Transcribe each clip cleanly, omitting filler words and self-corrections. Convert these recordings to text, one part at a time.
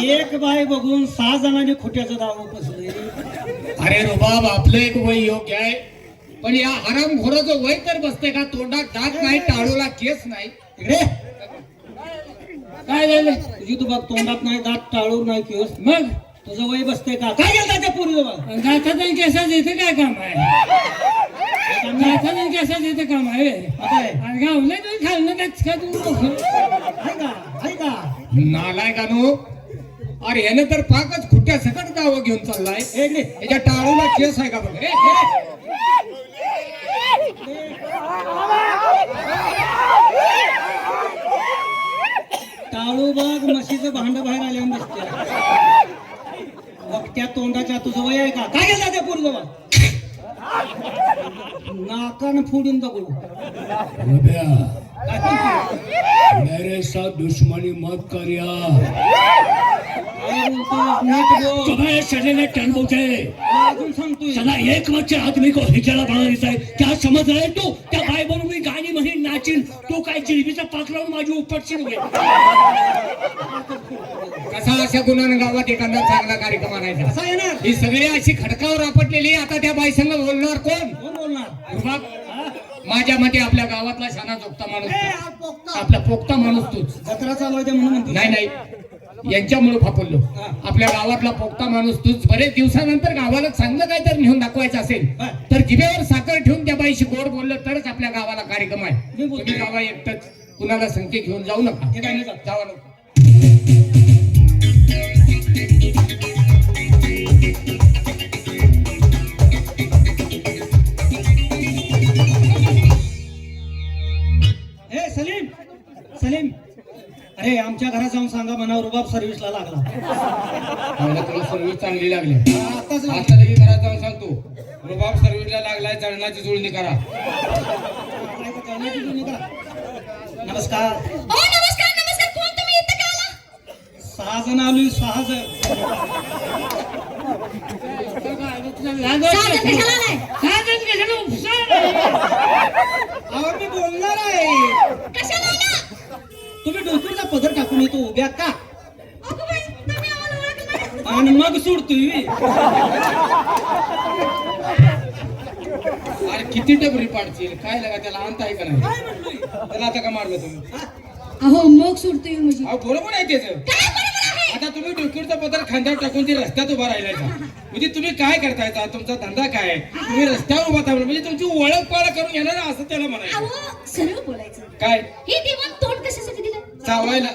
एक बाय बघून 6 जणांनी खोट्याचं दाव बसले. अरे रुबाब आपलं एक वय योग्य आहे, पण या हरामखोराचं वय तर बसते का? तोंडात दात नाही, टाळूला केस नाही. इकडे काय झालं तुझी? तू बघ, तोंडात नाही, दात, टाळू नाही, केस, मग तुझं वय बसते का? काय गेलं त्या पूर्वी बघ, गाठातून केसाच इथे काय काम आहे? गाठातून केसाच इथे काम आहे. आणि गावलं तुम्ही खाल्लं त्याच का तुम्ही का नालायकानो? अरे याने तर पाकच खुट्ट्या सकट दावं घेऊन चाललाय. याच्या टाळूला केस आहे का बघ रे? टाळू बघ, म्हशीचं भांड बाहेर आल्या बसते. वक्त्या तोंडाच्या तुझं वय आहे का? काय गेला त्या पूर्वी बघ, नाकान फोडून दगडू. मेरे साथ दुश्मनी मत करिया. सदा एक बच्चे आदमी को हिजड़ा बना देता है. क्या समझ रहे तू? त्या बाय बनून मी गाणी म्हणी नाचीन, तू काय जिलबीचा पाक लावून माझी उपटशील. कसा अशा गुणानं गावात एखादा चांगला कार्यक्रम आणायचा? कसा येणार? ही सगळी अशी खडकावर आपटलेली. आता त्या बाईसंग बोलणार कोण? कोण बोलणार? रुबाब, माझ्या मते आपल्या गावातला शाना जोगता माणूस, आपला पोक्ता माणूस तूच. जत्रा चालवायच्या म्हणून म्हणतो. नाही, यांच्यामुळे फापडलो. आपल्या गावातला पोक्ता माणूस तूच. बरेच दिवसानंतर गावाला चांगलं काय तर नेऊन दाखवायचं असेल तर जिभेवर साखर ठेवून त्या बाईशी गोड बोललं तरच आपल्या गावाला कार्यक्रम आहे. तुम्ही गावा एकटच कुणाला संख्ये घेऊन जाऊ नका. जाऊ नका. सलीम, सलीम, अरे आमच्या घरात जाऊन सांगा म्हणा रुबाब सर्व्हिसला लागला. तुला सर्व्हिस चांगली लागली. आताच आता लगेच घरात जाऊन सांगतो रुबाब सर्व्हिसला लागलाय, जळणाची जुळणी करा. नमस्कार. नमस्कार. नमस्कार. कोण तुम्ही इथं का आला? 6 जण आलोय. 6 जण. मी बोलणार आहे. कशाला आला? तुम्ही डोक्याचा पदर टाकून येतो उभ्या का? अगं बाई, तुम्ही आम्हाला ओळखलं नाही? आणि मग सोडतोय. अरे किती डबरी पाडतील? काय लागा त्याला अंत आहे का नाही? त्याला आता का मारलं तुम्ही? अहो मग सोडतोय म्हणजे अहो बरोबर आहे त्याचं. काय बरोबर आहे? आता तुम्ही डोक्याचा पदर खांद्यावर टाकून ते रस्त्यात उभा राहिलायचा म्हणजे तुम्ही काय करतायचा? तुमचा धंदा काय? तुम्ही रस्त्यावर उभा थांबला म्हणजे तुमची ओळख पाळख करून येणार असं त्याला म्हणायचं. अहो सरळ बोलायचं. काय हे देवान तोंड कशासाठी दिलं? चावायला,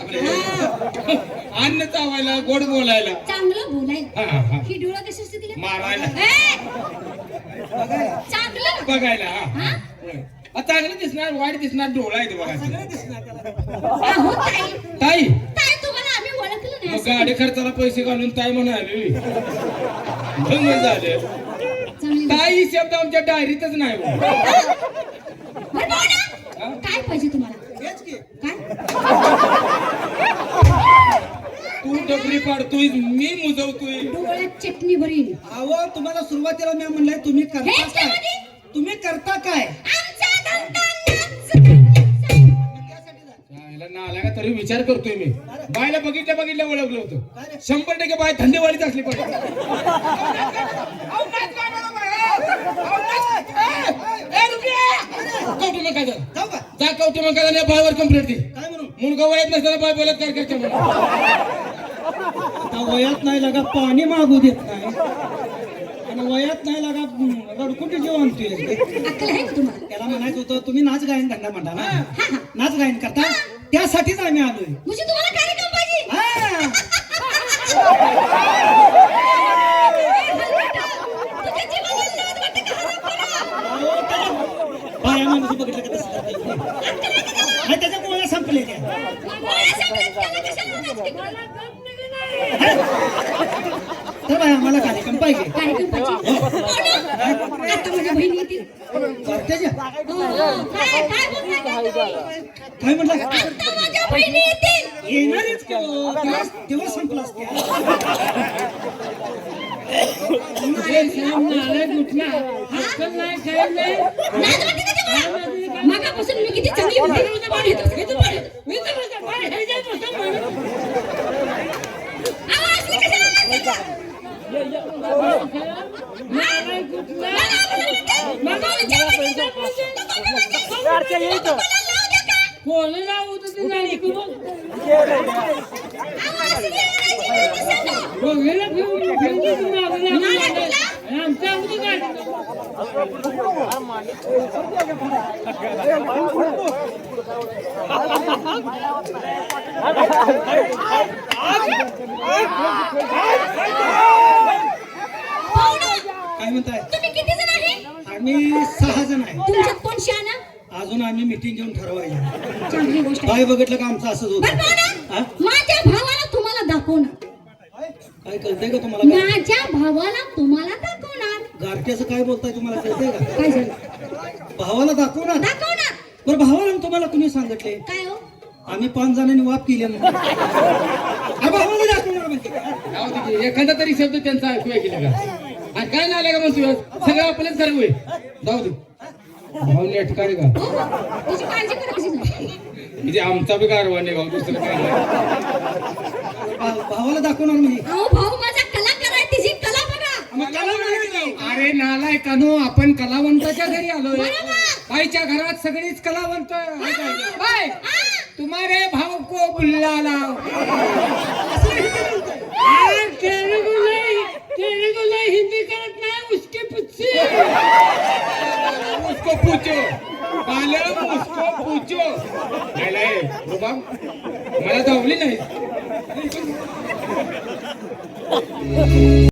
अन्न चावायला, गोड बोलायला, चांगलं बोलायला. हा. ही डोळा कशासाठी दिलं? मारायला. चांगलं बघायला हा. हा? चांगलं दिसणार वाईट दिसणार डोळा आहे तो बघा सगळे दिसणार त्याला. अहो ताई ताई ताई तुम्हाला आम्ही ओळखलं नाही मग असं. गाडी खर्चाला पैसे घालून ताई म्हणाली झाले चांगली ताई शब्द आमच्या डायरीतच नाही हो. बरं पाहुणा, काय पाहिजे तुम्हाला हेच की. काय तू डबरी पाडतोय मी मुजवतोय डोळ्यात चटणी भरीन अहो तुम्हाला सुरुवातीला मी म्हणलंय तुम्ही करता हेच काय काय मध्ये? तुम्ही करता काय आमचा धंदा नाच. याला नाला का तरी विचार करतोय मी बायला बघितल्या ओळखलं होतं काय रे? 100% बाय धंदेवाडीच असली पाहिजे कौटुंब काय झालं जाऊ का जा कौटुंब काय झालं बायवर कंप्लेंट दे काय म्हणून मुलगा वयात नसताना बाय बोलत काय करते म्हणून. आता वयात नाही लागा पाणी मागू देत नाही आणि वयात नाही लागा रडकुटी जीव आणतोय अक्कल आहे का तुम्हाला त्याला म्हणायचं होतं तुम्ही नाच गायन धंदा म्हणता ना नाच गायन करता त्यासाठीच आम्ही आलोय म्हणजे तुम्हाला कार्यक्रम पाहिजे हा. तुझ्या जीवाला लाज वाटते का? अहो, त्याला बाया माणूस बघितलं का तसं करता येत नाही. आणि त्याच्या गोळ्या संपले त्या तर बाया आम्हाला कार्यक्रम पाहिजे कार्यक्रम पाहिजे आता माझ्या बहिणी येतील त्याच्या काय बोलताय काय म्हटलं आता माझ्या बहिणी येतील येणारच की हो. तेव्हा संपला असत्या अक्कल नाही काय नाही लाज वाटते का तुम्हाला? मगापासून मी किती चांगली बोलते ना, उद्या पाणी येतं, इथं पाणी येतं. अहो, असली कशाला लाजते? मला विचारायचं कोण लावू होतं ते नाही करू दोघीला घेऊन आमच्या अगदी गाडी काय म्हणताय तुम्ही किती जण आहे आम्ही 6 जण आहे तुमच्यात कोण शहाणा अजून आम्ही मिटिंग घेऊन ठरवायचं चांगली गोष्ट आहे काय बघितलं का आमचं असंच बरं होतं पाहुणा, हा? माझ्या भावाला तुम्हाला दाखवणार काय कळतंय का तुम्हाला काय? माझ्या भावाला तुम्हाला दाखवणार गारट्याचं काय बोलताय तुम्हाला कळतंय का काय झालं भावाला दाखवणार दाखवणार बरं भावाला आणि तुम्हाला कुणी सांगितले काय हो आम्ही 5 जणांनी वाप केले म्हणून अरे भावाला दाखवणार म्हणजे काय? जाऊ दे की, एखादा तरी शब्द त्यांचा ऐकूया गेला का आणि काय नाही आलं का म्हणतो सगळं आपलंच सर्व आहे जाऊ दे भावने ठिकाणी का हो, तुझी काळजी करा कशी झाली. म्हणजे आमचा बी कारवा नाही भाऊ दुसरं काय नाही. भावाला दाखवणार म्हणजे अहो भाऊ माझा कलाकार आहे तिची कला बघा मग त्याला म्हणायचं. अरे नालाय कानो आपण कलावंताच्या घरी आलोय बरोबर. आईच्या घरात सगळीच कलावंत बाय तुम्हारे भाव को बुल्लाला तेलुगु नाही हिंदी करत नाही उसके पुच्छी उसको पूछो बालम उसको पूछो नाही रुबाब मला धावली नाही